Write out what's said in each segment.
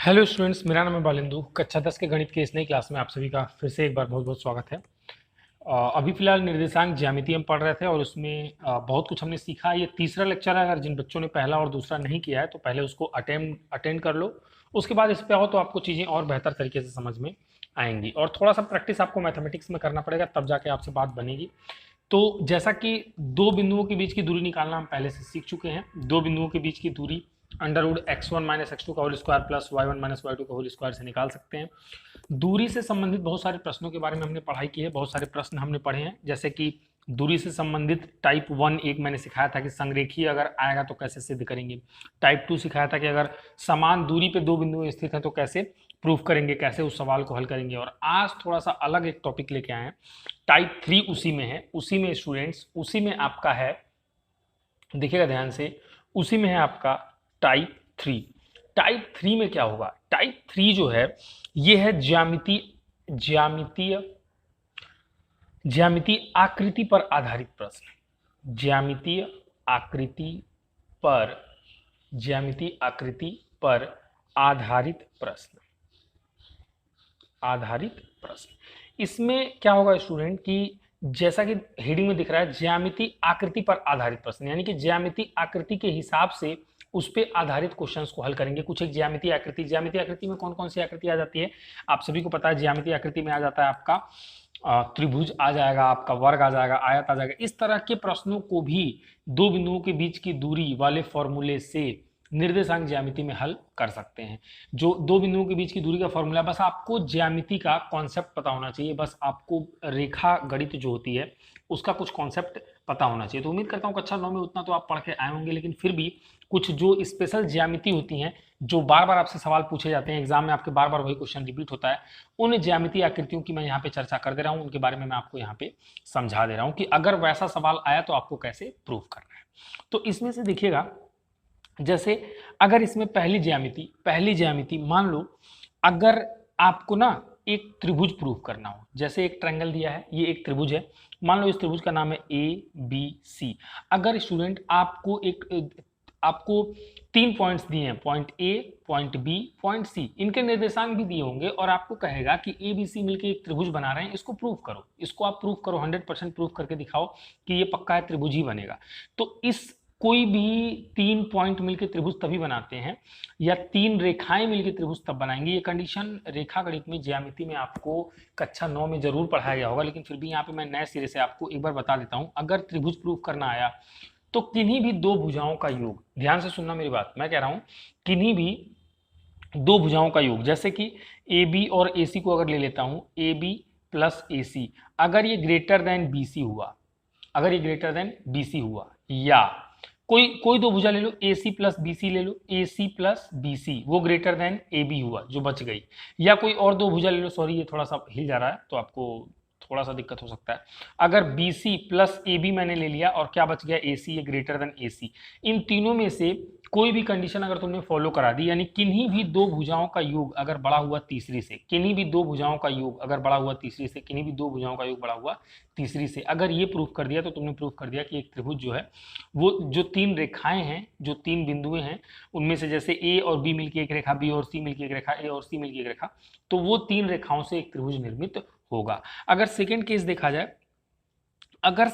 Hello students, मेरा नाम है बालिंदु। कक्षा 10 के गणित के इस नई क्लास में आप सभी का फिर से एक बार बहुत बहुत स्वागत है। अभी फिलहाल निर्देशांक ज्यामिति हम पढ़ रहे थे और उसमें बहुत कुछ हमने सीखा। ये तीसरा लेक्चर है। अगर जिन बच्चों ने पहला और दूसरा नहीं किया है तो पहले उसको अटेंड कर लो। उसके बाद इस पे आओ तो आपको चीज़ें और बेहतर तरीके से समझ में आएंगी और थोड़ा सा प्रैक्टिस आपको मैथमेटिक्स में करना पड़ेगा, तब जाके आपसे बात बनेगी। तो जैसा कि दो बिंदुओं के बीच की दूरी निकालना हम पहले से सीख चुके हैं। दो बिंदुओं के बीच की दूरी under root x1 minus x two का whole square plus y1 minus y two का होल स्क्वायर से निकाल सकते हैं। दूरी से संबंधित बहुत सारे प्रश्नों के बारे में हमने पढ़ाई की है, बहुत सारे प्रश्न हमने पढ़े हैं। जैसे कि दूरी से संबंधित टाइप 1 एक मैंने सिखाया था कि संरेखीय अगर आएगा तो कैसे सिद्ध करेंगे। टाइप 2 सिखाया था कि अगर समान दूरी पे दो बिंदु स्थित हैं तो कैसे प्रूफ करेंगे, कैसे उस सवाल को हल करेंगे। और आज थोड़ा सा अलग एक टॉपिक लेके आए हैं। टाइप 3 उसी में है, उसी में स्टूडेंट्स, उसी में आपका है, देखिएगा ध्यान से, उसी में है आपका टाइप 3। टाइप 3 में क्या होगा? टाइप 3 जो है ये है ज्यामितीय आकृति पर आधारित प्रश्न। ज्यामितीय आकृति पर आधारित प्रश्न। इसमें क्या होगा स्टूडेंट कि जैसा कि हेडिंग में दिख रहा है, ज्यामितीय आकृति पर आधारित प्रश्न, यानी कि ज्यामितीय आकृति के हिसाब से उस पे आधारित क्वेश्चंस को हल करेंगे। कुछ एक ज्यामितीय आकृति में कौन कौन सी आकृति आ जाती है आप सभी को पता है। ज्यामितीय आकृति में आ जाता है आपका त्रिभुज आ जाएगा, आपका वर्ग आ जाएगा, आयत आ जाएगा। इस तरह के प्रश्नों को भी दो बिंदुओं के बीच की दूरी वाले फॉर्मूले से निर्देशांक ज्यामिति में हल कर सकते हैं। जो दो बिंदुओं के बीच की दूरी का फॉर्मूला, बस आपको ज्यामिति का कॉन्सेप्ट पता होना चाहिए। बस आपको रेखा गणित जो होती है उसका कुछ कॉन्सेप्ट पता होना चाहिए। तो उम्मीद करता हूँ कक्षा 9 में उतना तो आप पढ़ के आए होंगे, लेकिन फिर भी कुछ जो स्पेशल ज्यामिति होती हैं, जो बार बार आपसे सवाल पूछे जाते हैं एग्जाम में, आपके बार बार वही क्वेश्चन रिपीट होता है, उन ज्यामितीय आकृतियों की मैं यहाँ पे चर्चा कर दे रहा हूँ। उनके बारे में मैं आपको यहाँ पे समझा दे रहा हूँ कि अगर वैसा सवाल आया तो आपको कैसे प्रूव करना है। तो इसमें से देखिएगा, जैसे अगर इसमें पहली ज्यामिति मान लो, अगर आपको ना एक त्रिभुज प्रूफ करना हो, जैसे एक ट्रायंगल दिया है, ये एक त्रिभुज है, मान लो इस त्रिभुज का नाम है ए बी सी। अगर स्टूडेंट आपको 3 पॉइंट्स दिए हैं, point A, point B, point C, इनके निर्देशांक भी दिए होंगे और आपको कहेगा कि ए बी सी मिलकर एक त्रिभुज बना रहे हैं, इसको प्रूफ करो, इसको आप प्रूफ करो, 100% प्रूफ करके दिखाओ कि ये पक्का है, त्रिभुज ही बनेगा। तो इस कोई भी 3 पॉइंट मिलकर त्रिभुज तभी बनाते हैं या 3 रेखाएं मिलकर त्रिभुज तब बनाएंगे। ये कंडीशन रेखा गणित में, ज्यामिति में आपको कक्षा 9 में जरूर पढ़ाया गया होगा, लेकिन फिर भी यहाँ पे मैं नए सिरे से आपको एक बार बता देता हूँ। अगर त्रिभुज प्रूफ करना आया तो किन्हीं भी दो भुजाओं का योग, ध्यान से सुनना मेरी बात, मैं कह रहा हूं किन्हीं भी दो भुजाओं का योग, जैसे कि ए बी और ए सी को अगर ले लेता हूं, ए बी प्लस ए सी, अगर ये ग्रेटर देन बी सी हुआ, या कोई कोई दो भुजा ले लो, ए सी प्लस बी सी ले लो, ए सी प्लस बी सी, वो ग्रेटर देन ए बी हुआ, जो बच गई। या कोई और दो भुजा ले लो, सॉरी ये थोड़ा सा हिल जा रहा है तो आपको थोड़ा सा दिक्कत हो सकता है। अगर B C plus A B मैंने ले लिया और क्या बच गया, ए सी, ये ग्रेटर देन ए सी। इन तीनों में से कोई भी कंडीशन अगर तुमने फॉलो करा दी, यानी किन्हीं भी दो भुजाओं का योग अगर बड़ा हुआ तीसरी से, किन्हीं भी दो भुजाओं का योग अगर बड़ा हुआ तीसरी से, किन्हीं भी दो भुजाओं का योग बड़ा हुआ तीसरी से, अगर ये प्रूफ कर दिया तो तुमने प्रूफ कर दिया कि एक त्रिभुज जो है, वो जो 3 रेखाएं हैं, जो 3 बिंदुएं हैं, उनमें से जैसे ए और बी मिलकर एक रेखा, बी और सी मिलकर एक रेखा, ए और सी मिलकर एक रेखा, तो वो 3 रेखाओं से एक त्रिभुज निर्मित होगा। अगर सेकेंड केस देखा जाए, अगर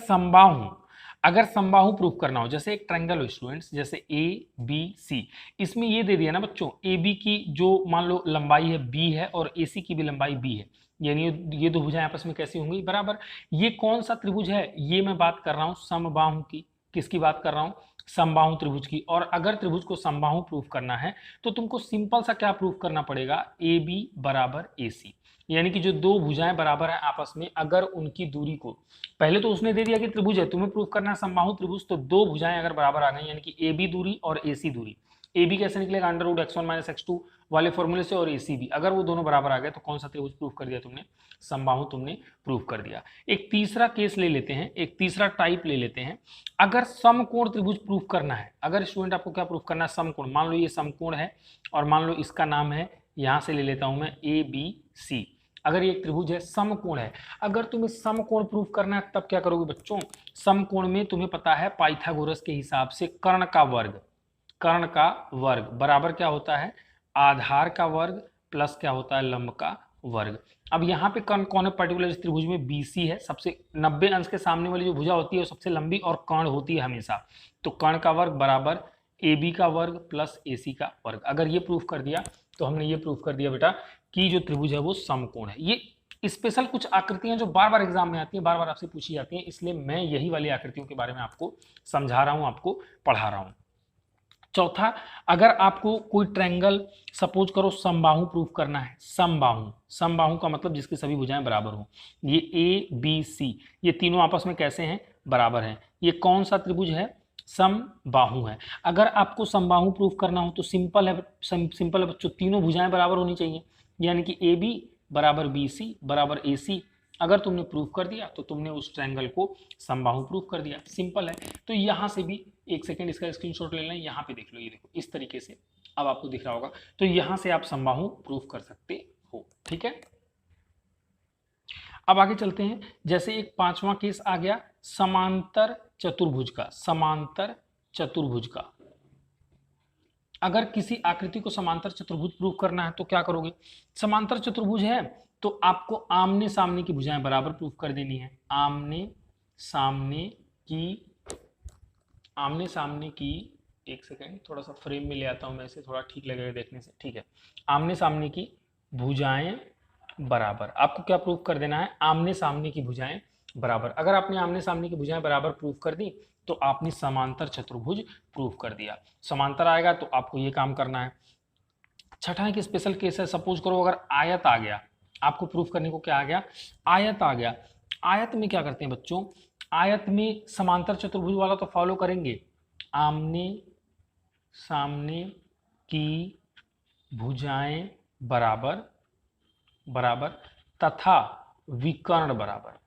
समबाहु प्रूफ करना हो, जैसे एक ट्रायंगल हो स्टूडेंट्स, जैसे ए बी सी, इसमें ये दे दिया ना बच्चों, ए बी की जो मान लो लंबाई है बी है और ए सी की भी लंबाई बी है, यानी ये दो भुजाएं आपस में कैसी होंगी, बराबर। ये कौन सा त्रिभुज है? ये मैं बात कर रहा हूं समबाहु की। किसकी बात कर रहा हूं? समबाहु त्रिभुज की। और अगर त्रिभुज को समबाहु प्रूफ करना है तो तुमको सिंपल सा क्या प्रूफ करना पड़ेगा, ए बी बराबर ए सी, यानी कि जो दो भुजाएं बराबर हैं आपस में, अगर उनकी दूरी को, पहले तो उसने दे दिया कि त्रिभुज है, तुम्हें प्रूफ करना है समबाहु त्रिभुज, तो दो भुजाएं अगर बराबर आ गई, यानी कि ए बी दूरी और ए सी दूरी, ए बी कैसे निकलेगा, under root x1 minus x2 वाले फॉर्मूले से, और ए सी भी, अगर वो दोनों बराबर आ गए तो कौन सा त्रिभुज प्रूफ कर दिया तुमने, समबाहु तुमने प्रूफ कर दिया। एक तीसरा केस ले लेते हैं, एक तीसरा टाइप ले लेते हैं। अगर समकोण त्रिभुज प्रूफ करना है, अगर स्टूडेंट आपको क्या प्रूफ करना है, समकोण, मान लो ये समकोण है और मान लो इसका नाम है, यहां से ले लेता हूं मैं ए बी सी, अगर ये एक त्रिभुज है, समकोण है, अगर तुम्हें समकोण प्रूफ करना है तब क्या करोगे बच्चों, समकोण में तुम्हें पता है पाइथागोरस के हिसाब से कर्ण का वर्ग बराबर क्या होता है, आधार का वर्ग प्लस क्या होता है, लंब का वर्ग। अब यहाँ पे कर्ण कौन है, पर्टिकुलर इस त्रिभुज में BC है, सबसे 90 अंश के सामने वाली जो भुजा होती है वो सबसे लंबी और कर्ण होती है हमेशा। तो कर्ण का वर्ग बराबर AB का वर्ग प्लस AC का वर्ग। अगर ये प्रूफ कर दिया तो हमने ये प्रूफ कर दिया बेटा कि जो त्रिभुज है वो समकोण है। ये स्पेशल कुछ आकृतियां जो बार बार एग्जाम में आती है, बार बार आपसे पूछी जाती हैं, इसलिए मैं यही वाली आकृतियों के बारे में आपको समझा रहा हूं, आपको पढ़ा रहा हूं। चौथा, अगर आपको कोई ट्रायंगल सपोज करो समबाहु प्रूफ करना है, समबाहु, समबाहु का मतलब जिसकी सभी भुजाएं बराबर हो, ये ABC ये तीनों आपस में कैसे हैं, बराबर हैं। ये कौन सा त्रिभुज है, समबाहु है। अगर आपको समबाहु प्रूफ करना हो तो सिंपल है, सिंपल है बच्चों, तीनों भुजाएं बराबर होनी चाहिए, यानी कि AB बराबर BC बराबर AC। अगर तुमने प्रूफ कर दिया तो तुमने उस ट्रायंगल को समबाहु प्रूफ कर दिया, सिंपल है। तो यहाँ से भी एक सेकंड इसका स्क्रीनशॉट ले लें, यहाँ पे देख लो, ये देखो इस तरीके से अब आपको दिख रहा होगा। तो यहाँ से आप समबाहु प्रूफ कर सकते हो, ठीक है। अब आगे चलते हैं, जैसे एक पांचवा केस आ गया समांतर चतुर्भुज का, समांतर चतुर्भुज का। अगर किसी आकृति को समांतर चतुर्भुज प्रूफ करना है तो क्या करोगे, समांतर चतुर्भुज है तो आपको आमने सामने की भुजाएं बराबर प्रूफ कर देनी है। आमने सामने की एक सेकेंड थोड़ा सा फ्रेम में ले आता हूं मैं, इसे थोड़ा ठीक लगेगा देखने से, ठीक है। आमने सामने की भुजाएं बराबर, आपको क्या प्रूफ कर देना है, आमने सामने की भुजाएं बराबर। अगर आपने आमने सामने की भुजाएं बराबर प्रूफ कर दी तो आपने समांतर चतुर्भुज प्रूफ कर दिया। समांतर आएगा तो आपको ये काम करना है। छठा एक स्पेशल केस है, सपोज करो अगर आयत आ गया, आपको प्रूफ करने को क्या आ गया, आयत आ गया। आयत में क्या करते हैं बच्चों, आयत में समांतर चतुर्भुज वाला तो फॉलो करेंगे, आमने सामने की भुजाएं बराबर बराबर तथा विकर्ण बराबर।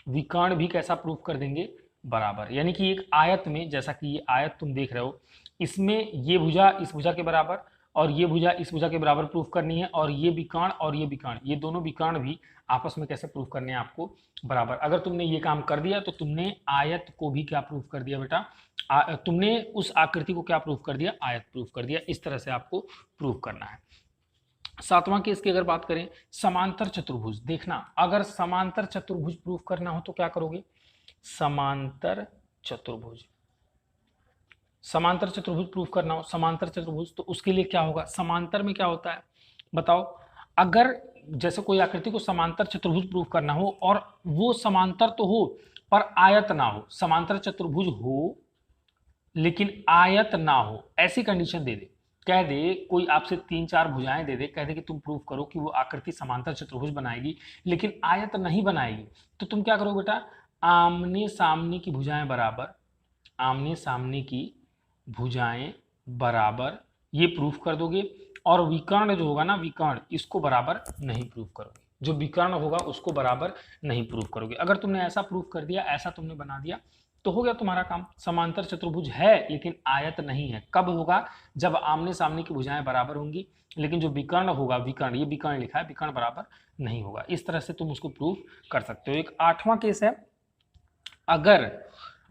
विकर्ण भी कैसा प्रूफ कर देंगे, बराबर। यानी कि एक आयत में, जैसा कि ये आयत तुम देख रहे हो, इसमें ये भुजा इस भुजा के बराबर और ये भुजा इस भुजा के बराबर प्रूफ करनी है, और ये विकर्ण और ये विकर्ण, ये दोनों विकर्ण भी आपस में कैसे प्रूफ करने हैं आपको, बराबर। अगर तुमने ये काम कर दिया तो तुमने आयत को भी क्या प्रूफ कर दिया बेटा, तुमने उस आकृति को क्या प्रूफ कर दिया, आयत प्रूफ कर दिया। इस तरह से आपको प्रूफ करना है। सातवां केस की अगर बात करें, समांतर चतुर्भुज, देखना अगर समांतर चतुर्भुज प्रूफ करना हो तो क्या करोगे, समांतर चतुर्भुज, समांतर चतुर्भुज प्रूफ करना हो, समांतर चतुर्भुज, तो उसके लिए क्या होगा, समांतर में क्या होता है बताओ। अगर जैसे कोई आकृति को समांतर चतुर्भुज प्रूफ करना हो और वो समांतर तो हो पर आयत ना हो, समांतर चतुर्भुज हो लेकिन आयत ना हो, ऐसी कंडीशन दे दे, कह दे कोई आपसे 3-4 भुजाएं दे दे, कह दे कि तुम प्रूफ करो कि वो आकृति समांतर चतुर्भुज बनाएगी लेकिन आयत नहीं बनाएगी, तो तुम क्या करोगे बेटा, आमने सामने की भुजाएं बराबर, आमने सामने की भुजाएं बराबर ये प्रूफ कर दोगे। और विकर्ण जो होगा ना, विकर्ण, इसको बराबर नहीं प्रूफ करोगे, जो विकर्ण होगा उसको बराबर नहीं प्रूफ करोगे। अगर तुमने ऐसा प्रूफ कर दिया, ऐसा तुमने बना दिया, तो हो गया तुम्हारा काम, समांतर चतुर्भुज है लेकिन आयत नहीं है। कब होगा, जब आमने सामने की भुजाएं बराबर होंगी, लेकिन जो विकर्ण होगा, विकर्ण, ये विकर्ण लिखा है, विकर्ण बराबर नहीं होगा। इस तरह से तुम उसको प्रूफ कर सकते हो। एक आठवां केस है,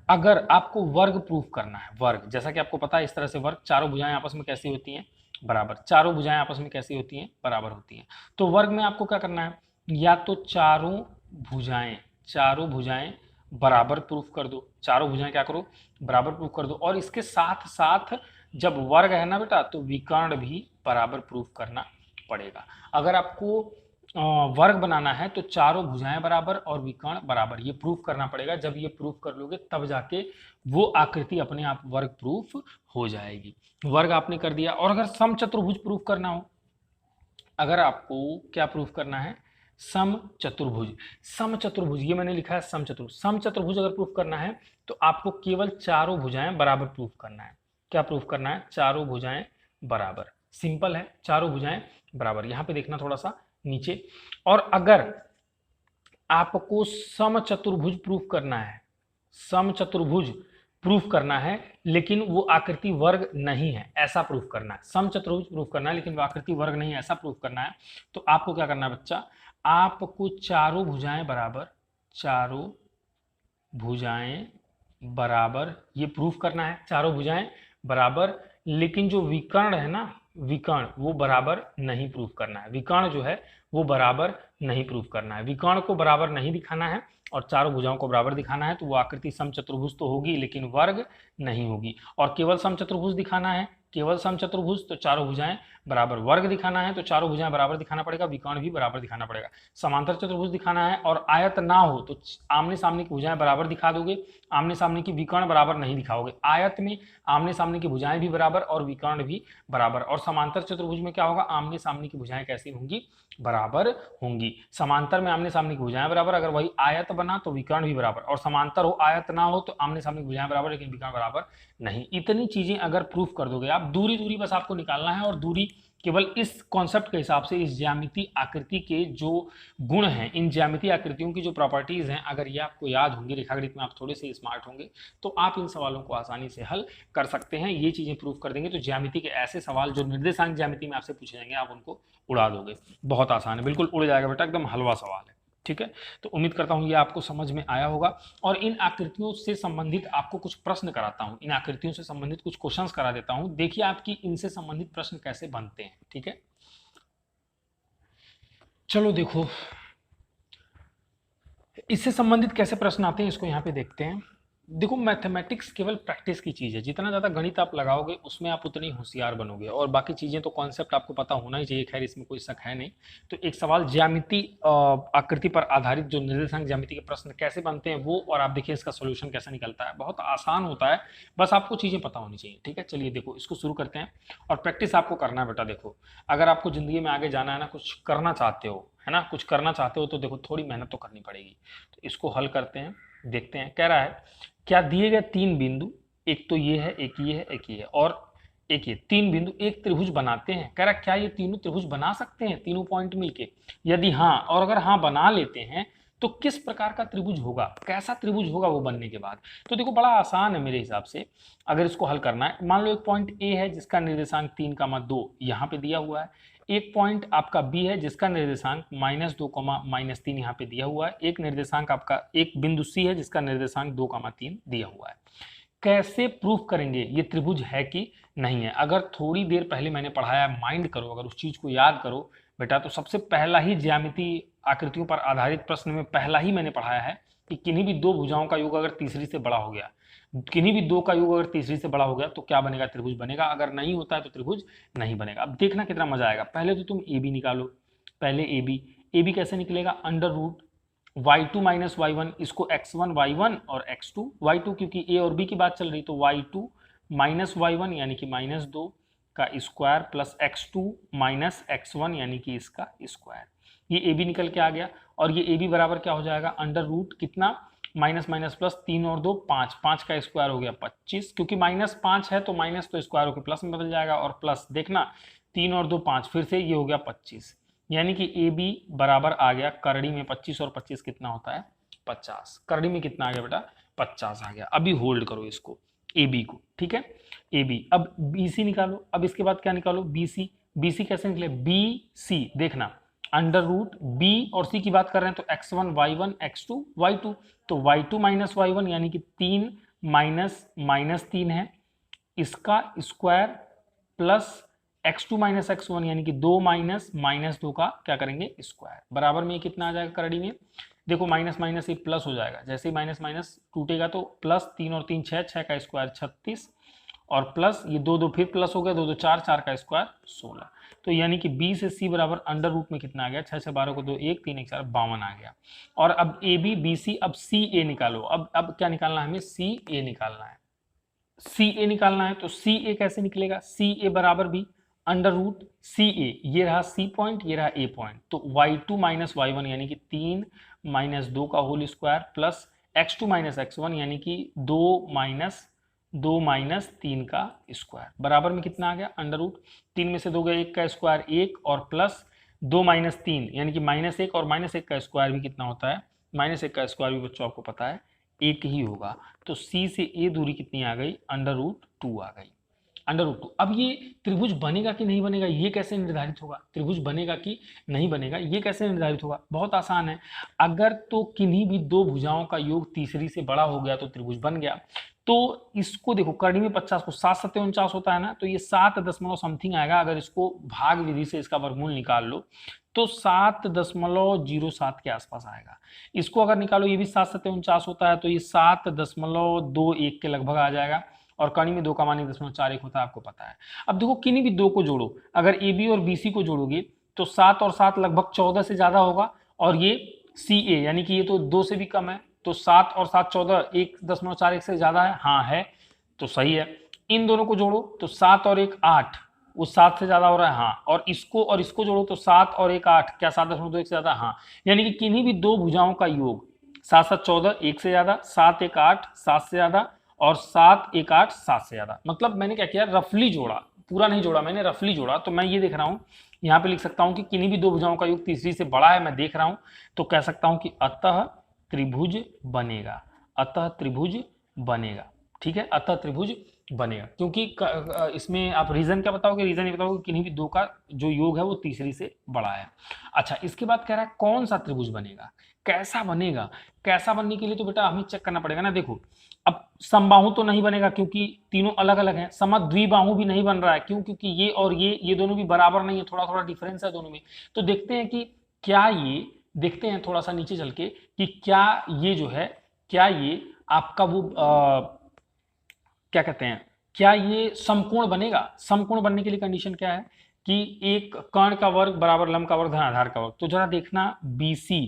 अगर आपको वर्ग प्रूफ करना है, वर्ग, जैसा कि आपको पता है इस तरह से वर्ग, चारों भुजाएं आपस में कैसी होती हैं, बराबर, चारों भुजाएं आपस में कैसी होती हैं, बराबर होती हैं। तो वर्ग में आपको क्या करना है, या तो चारों भुजाएं बराबर प्रूफ कर दो, चारों भुजाएं क्या करो, बराबर प्रूफ कर दो, और इसके साथ साथ जब वर्ग है ना बेटा तो विकर्ण भी बराबर प्रूफ करना पड़ेगा। अगर आपको वर्ग बनाना है तो चारों भुजाएं बराबर और विकर्ण बराबर, ये प्रूफ करना पड़ेगा। जब ये प्रूफ कर लोगे तब जाके वो आकृति अपने आप वर्ग प्रूफ हो जाएगी। वर्ग आपने कर दिया। और अगर समचतुर्भुज प्रूफ करना हो, अगर आपको क्या प्रूफ करना है, समचतुर्भुज, समचतुर्भुज, ये मैंने लिखा है समचतुर्भुज, समचतुर्भुज अगर प्रूफ करना है तो आपको केवल चारों भुजाएं बराबर प्रूफ करना है। क्या प्रूफ करना है, चारों भुजाएं बराबर, सिंपल है, चारों भुजाएं बराबर। यहां पे देखना थोड़ा सा नीचे। और अगर आपको समचतुर्भुज प्रूफ करना है, समचतुर्भुज प्रूफ करना है लेकिन वो आकृति वर्ग नहीं है, ऐसा प्रूफ करना है, समचतुर्भुज प्रूफ करना है लेकिन वो आकृति वर्ग नहीं है, ऐसा प्रूफ करना है, तो आपको क्या करना है बच्चा, आपको चारों भुजाएं बराबर ये प्रूफ करना है, चारों भुजाएं बराबर, लेकिन जो विकर्ण है ना, विकर्ण वो बराबर नहीं प्रूव करना है, विकर्ण जो है वो बराबर नहीं प्रूव करना है, विकर्ण को बराबर नहीं दिखाना है और चारों भुजाओं को बराबर दिखाना है। तो वो आकृति समचतुर्भुज तो होगी लेकिन वर्ग नहीं होगी। और केवल समचतुर्भुज दिखाना है, केवल समचतुर्भुज तो चारों भुजाएं बराबर, वर्ग दिखाना है तो चारों भुजाएं बराबर दिखाना पड़ेगा, विकर्ण भी बराबर दिखाना पड़ेगा। समांतर चतुर्भुज दिखाना है और आयत ना हो तो आमने सामने की भुजाएं बराबर दिखा दोगे, आमने सामने की विकर्ण बराबर नहीं दिखाओगे। आयत में आमने सामने की भुजाएं भी बराबर और विकर्ण भी बराबर। और समांतर चतुर्भुज में क्या होगा, आमने सामने की भुजाएं कैसी होंगी, बराबर होंगी। समांतर में आमने सामने की भुजाएं बराबर, अगर वही आयत बना तो विकर्ण भी बराबर, और समांतर हो आयत ना हो तो आमने सामने की भुजाएं बराबर लेकिन विकर्ण बराबर नहीं। इतनी चीजें अगर प्रूफ कर दोगे आप, दूरी दूरी बस आपको निकालना है, और दूरी केवल इस कॉन्सेप्ट के हिसाब से, इस ज्यामिति आकृति के जो गुण हैं, इन ज्यामिति आकृतियों की जो प्रॉपर्टीज हैं, अगर ये आपको याद होंगी, रेखागणित में आप थोड़े से स्मार्ट होंगे तो आप इन सवालों को आसानी से हल कर सकते हैं। ये चीजें प्रूफ कर देंगे तो ज्यामिति के ऐसे सवाल जो निर्देशांक ज्यामिति में आपसे पूछे जाएंगे आप उनको उड़ा दोगे। बहुत आसान है, बिल्कुल उड़ जाएगा बेटा, एकदम हलवा सवाल है। ठीक है, तो उम्मीद करता हूं ये आपको समझ में आया होगा। और इन आकृतियों से संबंधित आपको कुछ प्रश्न कराता हूं, इन आकृतियों से संबंधित कुछ क्वेश्चंस करा देता हूं, देखिए आपकी इनसे संबंधित प्रश्न कैसे बनते हैं। ठीक है, चलो देखो इससे संबंधित कैसे प्रश्न आते हैं, इसको यहाँ पे देखते हैं। देखो मैथमेटिक्स केवल प्रैक्टिस की चीज़ है, जितना ज़्यादा गणित आप लगाओगे उसमें आप उतनी होशियार बनोगे, और बाकी चीज़ें तो कॉन्सेप्ट आपको पता होना ही चाहिए, खैर इसमें कोई शक है नहीं। तो एक सवाल ज्यामिति आकृति पर आधारित जो निर्देशांक ज्यामिति के प्रश्न कैसे बनते हैं वो, और आप देखिए इसका सोल्यूशन कैसे निकलता है, बहुत आसान होता है, बस आपको चीज़ें पता होनी चाहिए। ठीक है, चलिए देखो इसको शुरू करते हैं, और प्रैक्टिस आपको करना है बेटा। देखो अगर आपको ज़िंदगी में आगे जाना है ना, कुछ करना चाहते हो है ना, कुछ करना चाहते हो तो देखो थोड़ी मेहनत तो करनी पड़ेगी। तो इसको हल करते हैं, देखते हैं। कह रहा है क्या दिए गए तीन बिंदु, एक तो ये है, एक ये है, एक ये है, और एक ये, तीन बिंदु एक त्रिभुज बनाते हैं। कह रहा क्या ये तीनों त्रिभुज बना सकते हैं, तीनों पॉइंट मिलके? यदि हाँ, और अगर हाँ बना लेते हैं तो किस प्रकार का त्रिभुज होगा, कैसा त्रिभुज होगा वो बनने के बाद? तो देखो बड़ा आसान है मेरे हिसाब से, अगर इसको हल करना है। मान लो एक पॉइंट ए है जिसका निर्देशांक 3,2 यहाँ पे दिया हुआ है, एक पॉइंट आपका बी है जिसका निर्देशांक -2, -3 यहाँ पे दिया हुआ है, एक निर्देशांक आपका, एक बिंदु सी है जिसका निर्देशांक 2,3 दिया हुआ है। कैसे प्रूफ करेंगे ये त्रिभुज है कि नहीं है? अगर थोड़ी देर पहले मैंने पढ़ाया, माइंड करो, अगर उस चीज को याद करो बेटा, तो सबसे पहला ही ज्यामिति आकृतियों पर आधारित प्रश्न में पहला ही मैंने पढ़ाया है कि किन्हीं भी दो भुजाओं का योग अगर तीसरी से बड़ा हो गया, किन्हीं भी दो का योग अगर तीसरी से बड़ा हो गया तो क्या बनेगा, त्रिभुज बनेगा, अगर नहीं होता है तो त्रिभुज नहीं बनेगा। अब देखना कितना मजा आएगा। पहले तो तुम ए बी निकालो, पहले ए बी कैसे निकलेगा, under root y2 minus y1, इसको x1 y1 और x2 y2, क्योंकि ए और बी की बात चल रही तो y2 माइनस y1 यानी कि -2 का square plus x2 minus x1 यानी कि इसका स्क्वायर। ये ए बी निकल के आ गया, और ये ए बी बराबर क्या हो जाएगा, अंडर रूट कितना, माइनस माइनस प्लस, 3 और 2 5, 5 का स्क्वायर हो गया 25, क्योंकि -5 है तो माइनस तो स्क्वायर होकर प्लस में बदल जाएगा, और प्लस देखना 3 और 2 5, फिर से ये हो गया 25, यानी कि ए बी बराबर आ गया करड़ी में 25, और 25 कितना होता है, 50। करड़ी में कितना आ गया बेटा, 50 आ गया। अभी होल्ड करो इसको, ए बी को, ठीक है, ए बी। अब बी सी निकालो, अब इसके बाद क्या निकालो, बी सी। बी सी कैसे निकले, बी सी देखना, अंडर रूट बी और सी की बात कर रहे हैं तो x1 y1 x2 y2, तो y2 माइनस y1 यानी कि 3 माइनस 3 है, इसका square plus x2 minus x1 यानी कि 2 माइनस 2 का क्या करेंगे, स्क्वायर, बराबर में कितना आ जाएगा करड़ी में, देखो माइनस माइनस ये प्लस हो जाएगा, जैसे ही माइनस माइनस टूटेगा तो प्लस, 3 और 3 6, 6 का स्क्वायर 36, और प्लस ये 2 2 फिर प्लस हो गया, 2 2 4, 4 का स्क्वायर 16। तो यानी कि बी से सी बराबर अंडर रूट में कितना आ गया, 6 से 12 को 2 1 3 1 4 52 आ गया। और अब ए बी बी सी, अब सी ए निकालो, अब क्या निकालना है हमें, सी ए निकालना है। सी ए निकालना है तो सी ए कैसे निकलेगा, सी ए बराबर भी अंडर रूट सी ए, ये रहा सी पॉइंट, ये रहा ए पॉइंट, तो y2 माइनस y1 यानी कि 3 माइनस 2 का whole square plus x2 minus x1 यानी कि 2 माइनस 3 का स्क्वायर, बराबर में कितना आ गया, अंडर रूट 3 में से 2 गया 1 का स्क्वायर 1, और प्लस 2 माइनस 3 यानी कि -1, और -1 का स्क्वायर भी कितना होता है, -1 का स्क्वायर भी बच्चों आपको पता है 1 ही होगा। तो सी से ए दूरी कितनी आ गई, अंडर रूट 2 आ गई। √2। अब ये त्रिभुज बनेगा कि नहीं बनेगा ये कैसे निर्धारित होगा, त्रिभुज बनेगा कि नहीं बनेगा ये कैसे निर्धारित होगा? बहुत आसान है, अगर तो किन्हीं भी दो भुजाओं का योग तीसरी से बड़ा हो गया तो त्रिभुज बन गया। तो इसको देखो, करनी में 50 को 7 7 49 होता है ना, तो ये 7 दशमलव समथिंग आएगा। अगर इसको भाग विधि से इसका वर्गमूल निकाल लो तो 7.07 के आसपास आएगा। इसको अगर निकालो, ये भी 7 7 49 होता है, तो ये 7.21 के लगभग आ जाएगा। और कणी में 2 का मान 1.41 होता है, आपको पता है। अब देखो, किन्हीं भी दो को जोड़ो, अगर ए बी और बी सी को जोड़ोगे तो 7 और 7 लगभग 14 से ज्यादा होगा, और ये सी ए यानी कि ये तो 2 से भी कम है, तो 7 और 7 14, 1.41 से ज्यादा है, हाँ है, तो सही है। इन दोनों को जोड़ो तो 7 और 1 8, वो 7 से ज्यादा हो रहा है, हाँ। और इसको जोड़ो तो 7 और 1 8, क्या 7.21 से ज्यादा, हाँ। यानी कि किन्हीं भी दो भुजाओं का योग 7 7 14, 1 से ज्यादा, 7 1 8 7 से ज्यादा, और 7 1 8 7 से ज्यादा। मतलब मैंने क्या किया, रफली जोड़ा, पूरा नहीं जोड़ा, मैंने रफली जोड़ा। तो मैं ये देख रहा हूं, यहाँ पे लिख सकता हूं कि किन्हीं भी दो भुजाओं का योग तीसरी से बड़ा है, मैं देख रहा हूं, तो कह सकता हूं कि अतः त्रिभुज बनेगा, अतः त्रिभुज बनेगा। ठीक है, अतः त्रिभुज बनेगा, क्योंकि इसमें आप रीजन क्या बताओगे, रीजन ये बताओगे किन्हीं भी दो का जो योग है वो तीसरी से बड़ा है। अच्छा, इसके बाद कह रहा है कौन सा त्रिभुज बनेगा, कैसा बनेगा। कैसा बनने के लिए तो बेटा हमें चेक करना पड़ेगा ना। देखो, अब समबाहु तो नहीं बनेगा क्योंकि तीनों अलग अलग हैं। समद्विबाहु भी नहीं बन रहा है, क्यों? क्योंकि ये और ये दोनों भी बराबर नहीं है, थोड़ा थोड़ा डिफरेंस है दोनों में। तो देखते हैं कि क्या ये, देखते हैं थोड़ा सा नीचे चल के कि क्या ये जो है, क्या ये आपका वो क्या कहते हैं, क्या ये समकोण बनेगा। समकोण बनने के लिए कंडीशन क्या है कि एक कर्ण का वर्ग बराबर लंब का वर्ग धन आधार का वर्ग। तो जरा देखना, BC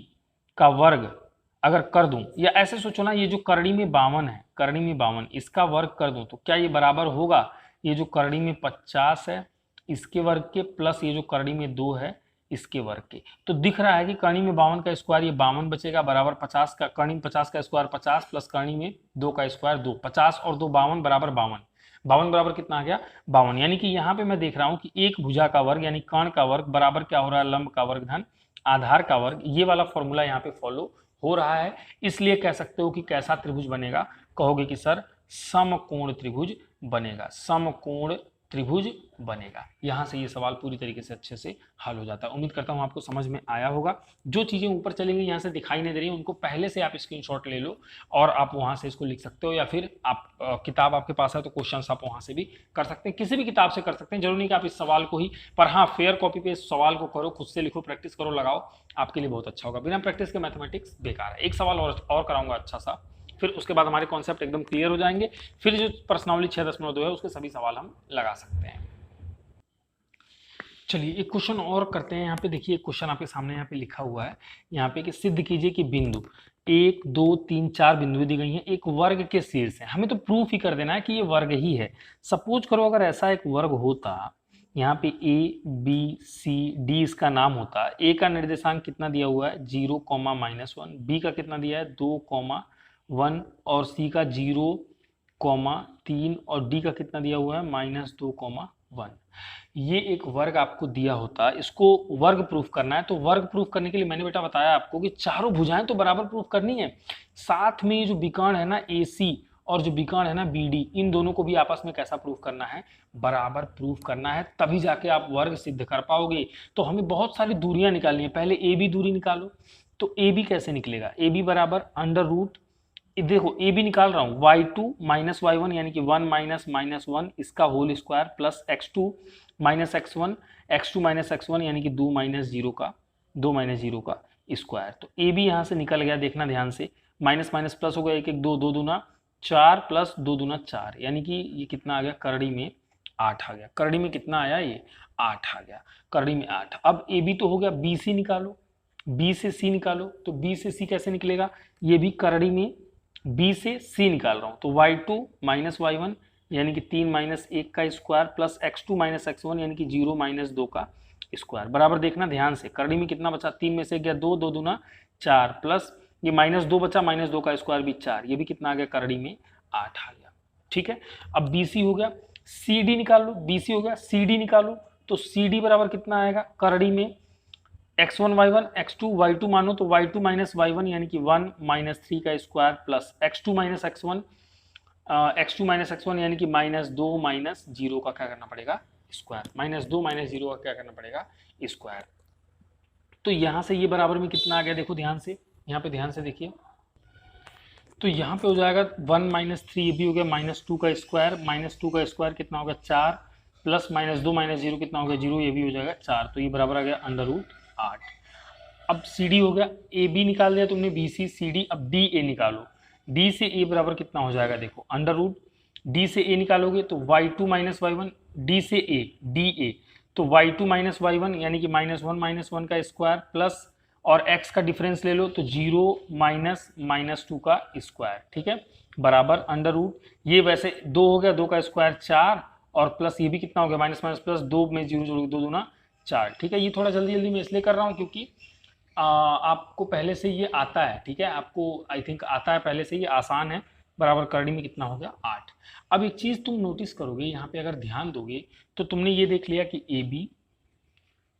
का वर्ग अगर कर दूं, या ऐसे सोचो ना, ये जो करणी में 52 है, करणी में 52, इसका वर्ग कर दूं तो क्या ये बराबर होगा ये जो करणी में 50 है इसके वर्ग के, प्लस ये जो करणी में 2 है इसके वर्ग के। तो दिख रहा है कि करणी में 52 का स्क्वायर, ये 52 बचेगा, बराबर 50 का, करणी में 50 का स्क्वायर 50 प्लस करणी में 2 का स्क्वायर 2, 50 और 2 52 बराबर 52। 52 बराबर कितना आ गया, 52। यानी कि यहाँ पे मैं देख रहा हूँ कि एक भुजा का वर्ग यानी कर्ण का वर्ग बराबर क्या हो रहा है, लंब का वर्ग धन आधार का वर्ग। ये वाला फॉर्मूला यहाँ पे फॉलो हो रहा है, इसलिए कह सकते हो कि कैसा त्रिभुज बनेगा। कहोगे कि सर समकोण त्रिभुज बनेगा, समकोण त्रिभुज बनेगा। यहां से ये सवाल पूरी तरीके से अच्छे से हल हो जाता है। उम्मीद करता हूं आपको समझ में आया होगा। जो चीजें ऊपर चलेंगी यहाँ से दिखाई नहीं दे रही उनको पहले से आप स्क्रीनशॉट ले लो और आप वहां से इसको लिख सकते हो, या फिर आप किताब आपके पास है तो क्वेश्चंस आप वहां से भी कर सकते हैं, किसी भी किताब से कर सकते हैं, जरूरी नहीं कि आप इस सवाल को ही, पर हाँ फेयर कॉपी पे इस सवाल को करो, खुद से लिखो, प्रैक्टिस करो, लगाओ, आपके लिए बहुत अच्छा होगा। बिना प्रैक्टिस के मैथमेटिक्स बेकार है। एक सवाल और कराऊंगा अच्छा सा, फिर उसके बाद हमारे कॉन्सेप्ट एकदम क्लियर हो जाएंगे। फिर जो प्रश्नावली 6.2 है उसके सभी सवाल हम लगा सकते हैं। चलिए एक क्वेश्चन और करते हैं। यहाँ पे देखिए, एक क्वेश्चन आपके सामने यहाँ पे लिखा हुआ है, यहाँ पे कि सिद्ध कीजिए कि बिंदु 1 2 3 4 बिंदुएं दी गई हैं, एक वर्ग के शीर्ष है। हमें तो प्रूफ ही कर देना है कि ये वर्ग ही है। सपोज करो अगर ऐसा एक वर्ग होता, यहाँ पे ABCD इसका नाम होता, ए का निर्देशांक कितना दिया हुआ है 0, -1, बी का कितना दिया है 2, 1, और सी का 0, 3, और डी का कितना दिया हुआ है -2, 1। ये एक वर्ग आपको दिया होता, इसको वर्ग प्रूफ करना है। तो वर्ग प्रूफ करने के लिए मैंने बेटा बताया आपको कि चारों भुजाएं तो बराबर प्रूफ करनी है, साथ में ये जो विकर्ण है ना AC और जो विकर्ण है ना BD, इन दोनों को भी आपस में कैसा प्रूफ करना है, बराबर प्रूफ करना है, तभी जाके आप वर्ग सिद्ध कर पाओगे। तो हमें बहुत सारी दूरियां निकालनी है। पहले AB दूरी निकालो, तो AB कैसे निकलेगा, AB बराबर √ देखो AB निकाल रहा हूं, y2 - y1 यानी कि 1 - -1 इसका whole square plus x2 - x1, x2 - x1 यानी कि 2 - 0 का स्क्वायर। तो AB यहां से निकल गया, देखना ध्यान से, माइनस माइनस प्लस हो गया, 1 1 2 2 दूना 4 प्लस 2 दूना 4, यानी कि ये कितना आ गया, करड़ी में 8 आ गया। करड़ी में कितना आया, ये 8 आ गया, करड़ी में 8। अब AB तो हो गया, BC निकालो, B से C निकालो, तो B से C कैसे निकलेगा, ये भी करड़ी में B से C निकाल रहा हूं, तो y2 - y1 यानी कि 3 - 1 का स्क्वायर प्लस x2 - x1 यानी कि 0 - 2 का स्क्वायर। बराबर देखना ध्यान से, करड़ी में कितना बचा, 3 में से गया 2, 2 दूना 4 प्लस ये -2 बचा, -2 का स्क्वायर भी 4, ये भी कितना आ गया, करड़ी में 8 आ गया। ठीक है, अब BC हो गया, CD निकाल लो, BC हो गया, CD निकालो, तो CD बराबर कितना आएगा, करड़ी में x1 y1 x2 y2 मानो, तो y2 - y1 यानी कि 1 - 3 का square plus x2 - x1 X two minus X one यानी कि -2 माइनस जीरो का क्या करना पड़ेगा, स्क्वायर। -2 माइनस जीरो का क्या करना पड़ेगा, स्क्वायर। तो यहां से ये बराबर में कितना आ गया, देखो ध्यान से, यहाँ पे ध्यान से देखिए। तो यहाँ पे हो जाएगा 1 माइनस थ्री, ये भी हो गया -2 का स्क्वायर। -2 का स्क्वायर कितना हो गया, 4, प्लस -2 माइनस जीरो कितना हो गया, 0, ये भी हो जाएगा 4। तो ये बराबर आ गया √8। अब सी डी हो गया, ए बी निकाल दिया तुमने, बी सी सी डी। अब डी ए निकालो, डी से ए बराबर कितना हो जाएगा, देखो √ डी से ए निकालोगे तो y2 माइनस वाई, डी से ए डी ए, तो y2 माइनस वाई यानी कि -1 का स्क्वायर, प्लस और x का डिफरेंस ले लो तो 0 माइनस -2 का स्क्वायर, ठीक है, बराबर √ ये वैसे 2 हो गया, 2 का स्क्वायर 4, और प्लस ये भी कितना हो गया, माइनस माइनस प्लस, 2 में 0 जोड़ोगे 2 दूना 4, ठीक है। ये थोड़ा जल्दी जल्दी मैं इसलिए कर रहा हूँ क्योंकि आपको पहले से ये आता है, ठीक है, आपको आई थिंक आता है पहले से, ये आसान है। बराबर करड़ी में कितना हो गया, 8। अब एक चीज़ तुम नोटिस करोगे यहाँ पे, अगर ध्यान दोगे तो तुमने ये देख लिया कि ए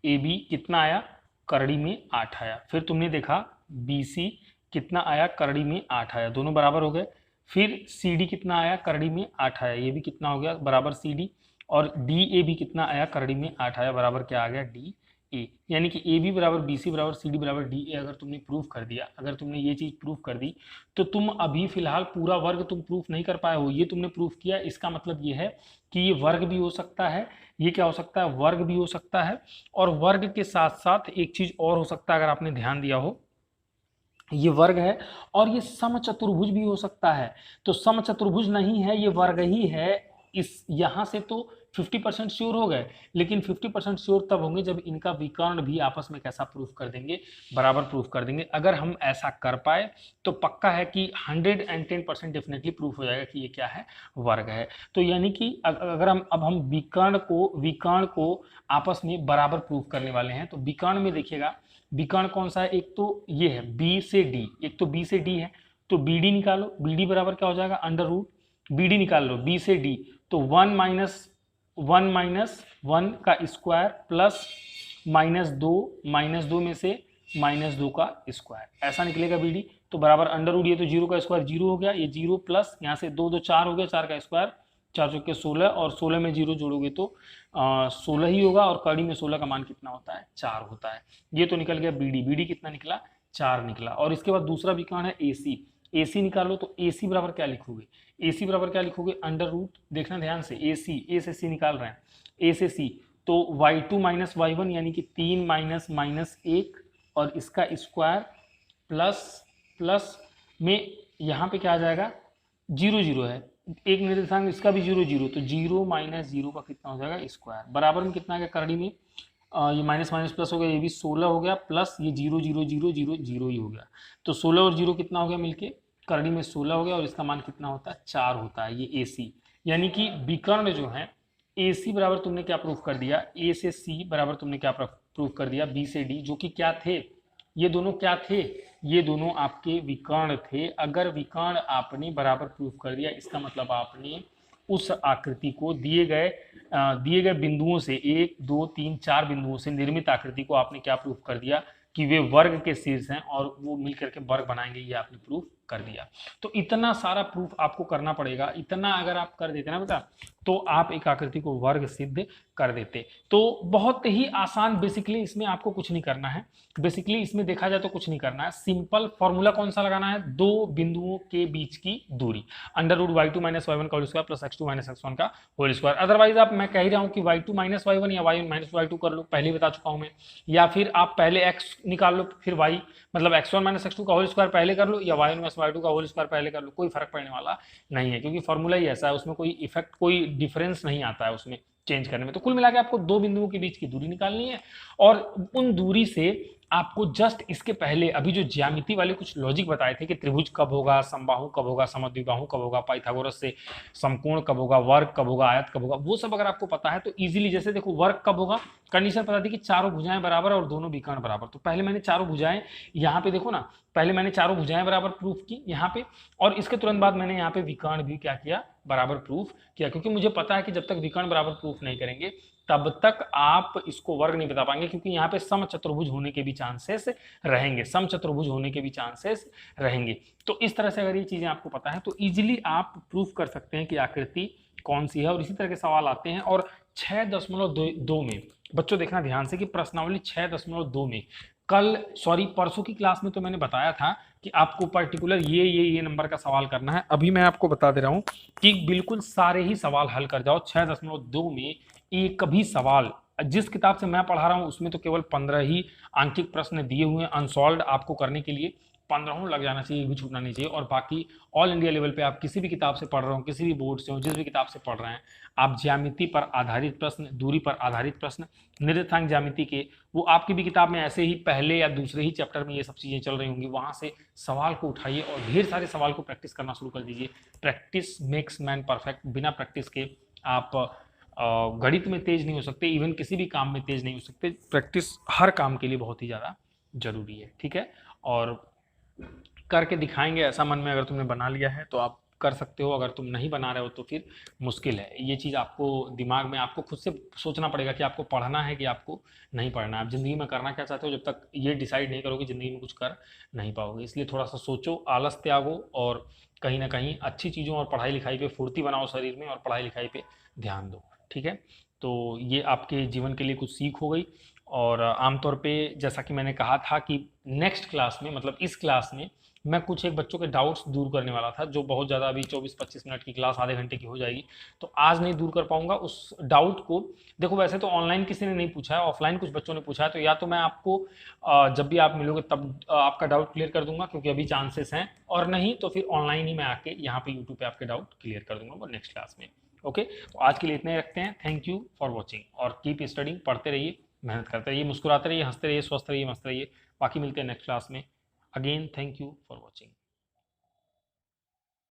बी कितना आया, करड़ी में 8 आया। फिर तुमने देखा बी सी कितना आया, करड़ी में 8 आया, दोनों बराबर हो गए। फिर सी डी कितना आया, करड़ी में 8 आया, ये भी कितना हो गया, बराबर सी डी। और डी ए भी कितना आया, करड़ी में 8 आया, बराबर क्या आ गया, डी ए। यानी कि ए बी बराबर बी सी बराबर सी डी बराबर डी ए अगर तुमने प्रूफ कर दिया, अगर तुमने ये चीज़ प्रूफ कर दी, तो तुम अभी फिलहाल पूरा वर्ग तुम प्रूफ नहीं कर पाए हो, ये तुमने प्रूफ किया। इसका मतलब ये है कि ये वर्ग भी हो सकता है, ये क्या हो सकता है, वर्ग भी हो सकता है, और वर्ग के साथ साथ एक चीज़ और हो सकता है, अगर आपने ध्यान दिया हो, ये वर्ग है और ये समचतुर्भुज भी हो सकता है। तो समचतुर्भुज नहीं है, ये वर्ग ही है। इस यहाँ से तो 50% श्योर हो गए, लेकिन 50% श्योर तब होंगे जब इनका विकर्ण भी आपस में कैसा प्रूफ कर देंगे, बराबर प्रूफ कर देंगे। अगर हम ऐसा कर पाए तो पक्का है कि 110% डेफिनेटली प्रूफ हो जाएगा कि ये क्या है, वर्ग है। तो यानी कि अगर हम विकर्ण को आपस में बराबर प्रूफ करने वाले हैं, तो विकर्ण में देखिएगा, विकर्ण कौन सा है, एक तो ये है बी से डी, एक तो बी से डी है, तो बी डी निकालो, बी डी बराबर क्या हो जाएगा, √ बी डी निकाल लो, बी से डी, तो 1 माइनस 1 का स्क्वायर, प्लस -2 में से -2 का स्क्वायर, ऐसा निकलेगा बी डी। तो बराबर √ ये तो 0 का स्क्वायर 0 हो गया, ये 0 प्लस यहाँ से 2 2 4 हो गया, 4 का स्क्वायर 4 चौके 16, और 16 में 0 जोड़ोगे तो 16 ही होगा, और कड़ी में 16 का मान कितना होता है, 4 होता है। ये तो निकल गया बी डी कितना निकला, 4 निकला। और इसके बाद दूसरा विकर्ण है ए सी निकालो, तो ए सी बराबर क्या लिखोगे, ए सी बराबर क्या लिखोगे, √ देखना ध्यान से, ए से सी निकाल रहे हैं, ए से सी, तो y2 माइनस वाई यानी कि 3 माइनस 1, और इसका स्क्वायर प्लस में यहाँ पे क्या आ जाएगा, 0 है, एक निर्देशांक इसका भी 0 तो 0 माइनस 0 का कितना हो जाएगा, स्क्वायर, बराबर में कितना आ गया, करड़ी में ये माइनस प्लस हो गया, ये भी 16 हो गया, प्लस ये 0 ही हो गया, तो 16 और 0 कितना हो गया मिलके, करड़ी में 16 हो गया, और इसका मान कितना होता है, 4 होता है, ये ए सी। यानी कि विकर्ण जो है, ए सी बराबर तुमने क्या प्रूफ कर दिया, ए से सी बराबर तुमने क्या प्रूफ कर दिया, बी से डी, जो कि क्या थे, ये दोनों क्या थे, ये दोनों आपके विकर्ण थे। अगर विकर्ण आपने बराबर प्रूफ कर दिया, इसका मतलब आपने उस आकृति को दिए गए बिंदुओं से, 1 2 3 4 बिंदुओं से निर्मित आकृति को आपने क्या प्रूफ कर दिया कि वे वर्ग के शीर्ष हैं और वो मिलकर के वर्ग बनाएंगे, ये आपने प्रूफ कर दिया। तो इतना सारा प्रूफ आपको करना पड़ेगा, इतना अगर आप कर देते ना बेटा, तो आप एक आकृति को वर्ग सिद्ध कर देते। तो बहुत ही आसान, बेसिकली इसमें आपको कुछ नहीं करना है, बेसिकली इसमें देखा जाए तो कुछ नहीं करना है। सिंपल फॉर्मूला कौन सा लगाना है, दो बिंदुओं के बीच की दूरी, √ y2 माइनस वाई का whole square plus x2 minus x1 का होल स्क्वायर। अदरवाइज आप, मैं कह ही रहा हूं कि y2 माइनस वाई या y1 माइनस y2 कर लो, पहले बता चुका हूं मैं, या फिर आप पहले x निकाल लो, फिर y मतलब x1 माइनस x2 का होल स्क्वायर पहले कर लो, या y1 माइनस y2 का होल स्क्वायर पहले कर लो, कोई फर्क पड़ने वाला नहीं है, क्योंकि फॉर्मूला ही ऐसा है, उसमें कोई इफेक्ट, कोई डिफरेंस नहीं आता है उसमें चेंज करने में। तो कुल मिला के आपको दो बिंदुओं के बीच की दूरी निकालनी है, और उन दूरी से आपको जस्ट इसके पहले अभी जो ज्यामिति वाले कुछ लॉजिक बताए थे कि त्रिभुज कब होगा, समबाहु कब होगा, समद्विबाहु कब होगा, पाइथागोरस से समकोण कब होगा, वर्ग कब होगा, आयत कब होगा, वो सब अगर आपको पता है तो इजीली, जैसे देखो वर्ग कब होगा, कंडीशन पता थी कि चारों भुजाएं बराबर और दोनों विकर्ण बराबर, तो पहले मैंने चारों भुजाएं, यहाँ पे देखो ना, पहले मैंने चारों भुजाएं बराबर प्रूफ की यहाँ पे, और इसके तुरंत बाद मैंने यहाँ पे विकर्ण भी क्या किया, बराबर प्रूफ किया, क्योंकि मुझे पता है कि जब तक विकर्ण बराबर प्रूफ नहीं करेंगे तब तक आप इसको वर्ग नहीं बता पाएंगे, क्योंकि यहाँ पे समचतुर्भुज होने के भी चांसेस रहेंगे, समचतुर्भुज होने के भी चांसेस रहेंगे। तो इस तरह से अगर ये चीजें आपको पता है तो इजिली आप प्रूफ कर सकते हैं कि आकृति कौन सी है। और इसी तरह के सवाल आते हैं। और 6.2 में बच्चों देखना ध्यान से कि प्रश्नावली 6.2 में परसों की क्लास में तो मैंने बताया था कि आपको पर्टिकुलर ये नंबर का सवाल करना है। अभी मैं आपको बता दे रहा हूं कि बिल्कुल सारे ही सवाल हल कर जाओ। 6.2 में एक भी सवाल, जिस किताब से मैं पढ़ा रहा हूं उसमें तो केवल 15 ही आंकिक प्रश्न दिए हुए हैं अनसॉल्व्ड आपको करने के लिए। 15 लग जाना चाहिए, भी छूटना नहीं चाहिए। और बाकी ऑल इंडिया लेवल पे आप किसी भी किताब से पढ़ रहे हो, किसी भी बोर्ड से हो, जिस भी किताब से पढ़ रहे हैं, आप ज्यामिति पर आधारित प्रश्न, दूरी पर आधारित प्रश्न, निर्देशांक ज्यामिति के, वो आपकी भी किताब में ऐसे ही पहले या दूसरे ही चैप्टर में ये सब चीजें चल रही होंगी, वहां से सवाल को उठाइए और ढेर सारे सवाल को प्रैक्टिस करना शुरू कर दीजिए। Practice makes man perfect. बिना प्रैक्टिस के आप गणित में तेज नहीं हो सकते, इवन किसी भी काम में तेज नहीं हो सकते। प्रैक्टिस हर काम के लिए बहुत ही ज़्यादा जरूरी है, ठीक है। और करके दिखाएंगे, ऐसा मन में अगर तुमने बना लिया है तो आप कर सकते हो। अगर तुम नहीं बना रहे हो तो फिर मुश्किल है। ये चीज़ आपको दिमाग में आपको खुद से सोचना पड़ेगा कि आपको पढ़ना है कि आपको नहीं पढ़ना है। आप ज़िंदगी में करना क्या चाहते हो, जब तक ये डिसाइड नहीं करोगे ज़िंदगी में कुछ कर नहीं पाओगे। इसलिए थोड़ा सा सोचो, आलस त्यागो और कहीं ना कहीं अच्छी चीज़ों और पढ़ाई लिखाई पे फुर्ती बनाओ शरीर में, और पढ़ाई लिखाई पे ध्यान दो, ठीक है। तो ये आपके जीवन के लिए कुछ सीख हो गई। और आमतौर पे जैसा कि मैंने कहा था कि नेक्स्ट क्लास में, मतलब इस क्लास में, मैं कुछ एक बच्चों के डाउट्स दूर करने वाला था, जो बहुत ज़्यादा, अभी 24-25 मिनट की क्लास आधे घंटे की हो जाएगी, तो आज नहीं दूर कर पाऊंगा उस डाउट को। देखो वैसे तो ऑनलाइन किसी ने नहीं पूछा है, ऑफलाइन कुछ बच्चों ने पूछा है, तो या तो मैं आपको जब भी आप मिलोगे तब आपका डाउट क्लियर कर दूंगा, क्योंकि अभी चांसेस हैं, और नहीं तो फिर ऑनलाइन ही मैं आके यहाँ पे यूट्यूब पे आपके डाउट क्लियर कर दूंगा वो नेक्स्ट क्लास में। ओके, तो आज के लिए इतने ही रखते हैं। थैंक यू फॉर वॉचिंग, और कीप स्टडिंग, पढ़ते रहिए, मेहनत करते रहिए, मुस्कुराते रहिए, हंसते रहिए, स्वस्थ रहिए, मस्त रहिए। बाकी मिलते हैं नेक्स्ट क्लास में। Again thank you for watching.